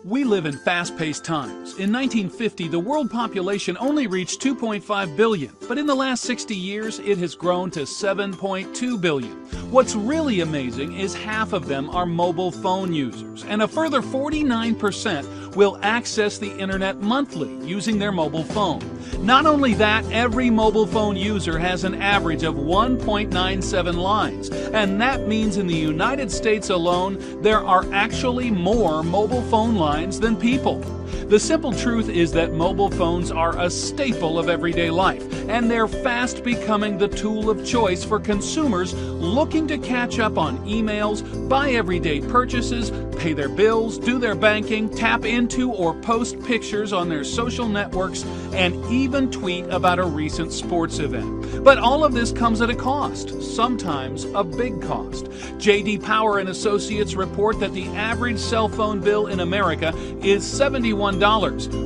We live in fast-paced times. In 1950, the world population only reached 2.5 billion, but in the last 60 years, it has grown to 7.2 billion. What's really amazing is half of them are mobile phone users, and a further 49% will access the internet monthly using their mobile phone. Not only that, every mobile phone user has an average of 1.97 lines, and that means in the United States alone, there are actually more mobile phone lines than people. The simple truth is that mobile phones are a staple of everyday life, and they're fast becoming the tool of choice for consumers looking to catch up on emails, buy everyday purchases, pay their bills, do their banking, tap into or post pictures on their social networks, and even tweet about a recent sports event. But all of this comes at a cost, sometimes a big cost. J.D. Power and Associates report that the average cell phone bill in America is $71,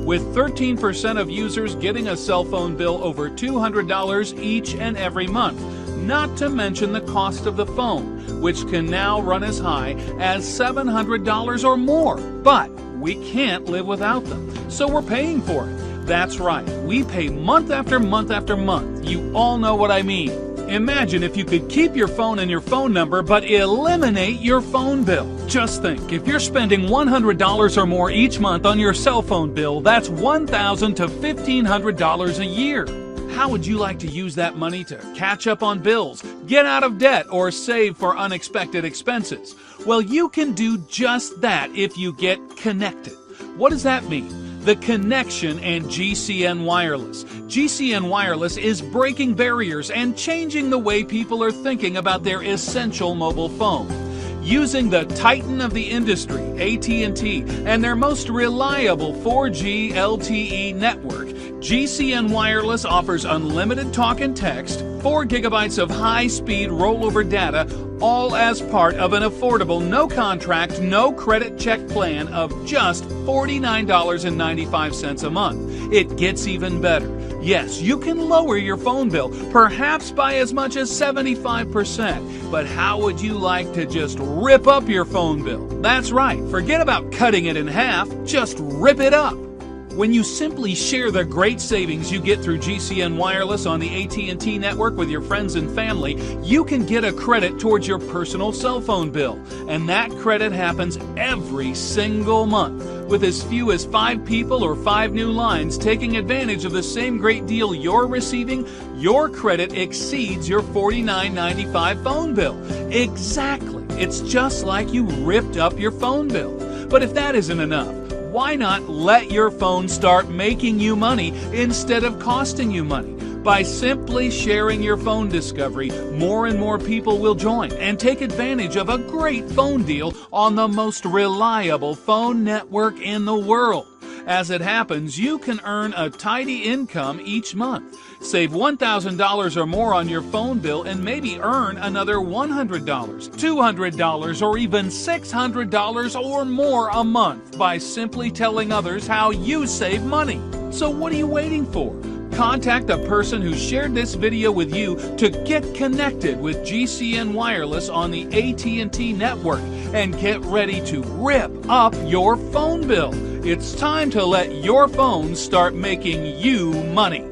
with 13% of users getting a cell phone bill over $200 each and every month. Not to mention the cost of the phone, which can now run as high as $700 or more. But we can't live without them, so we're paying for it. That's right, we pay month after month after month. You all know what I mean. Imagine if you could keep your phone and your phone number, but eliminate your phone bill. Just think, if you're spending $100 or more each month on your cell phone bill, that's $1,000 to $1,500 a year. How would you like to use that money to catch up on bills, get out of debt, or save for unexpected expenses? Well, you can do just that if you get connected. What does that mean? The connection and GCN Wireless. GCN Wireless is breaking barriers and changing the way people are thinking about their essential mobile phone. Using the titan of the industry, AT&T, and their most reliable 4G LTE network, GCN Wireless offers unlimited talk and text, 4 gigabytes of high-speed rollover data, all as part of an affordable, no-contract, no-credit check plan of just $49.95 a month. It gets even better. Yes, you can lower your phone bill, perhaps by as much as 75%. But how would you like to just rip up your phone bill? That's right, forget about cutting it in half, just rip it up. When you simply share the great savings you get through GCN Wireless on the AT&T network with your friends and family, you can get a credit towards your personal cell phone bill. And that credit happens every single month. With as few as 5 people or 5 new lines taking advantage of the same great deal you're receiving, your credit exceeds your $49.95 phone bill. Exactly. It's just like you ripped up your phone bill. But if that isn't enough, why not let your phone start making you money instead of costing you money? By simply sharing your phone discovery, more and more people will join and take advantage of a great phone deal on the most reliable phone network in the world. As it happens, you can earn a tidy income each month. Save $1,000 or more on your phone bill and maybe earn another $100, $200, or even $600 or more a month by simply telling others how you save money. So what are you waiting for? Contact a person who shared this video with you to get connected with GCN Wireless on the AT&T network and get ready to rip up your phone bill. It's time to let your phone start making you money.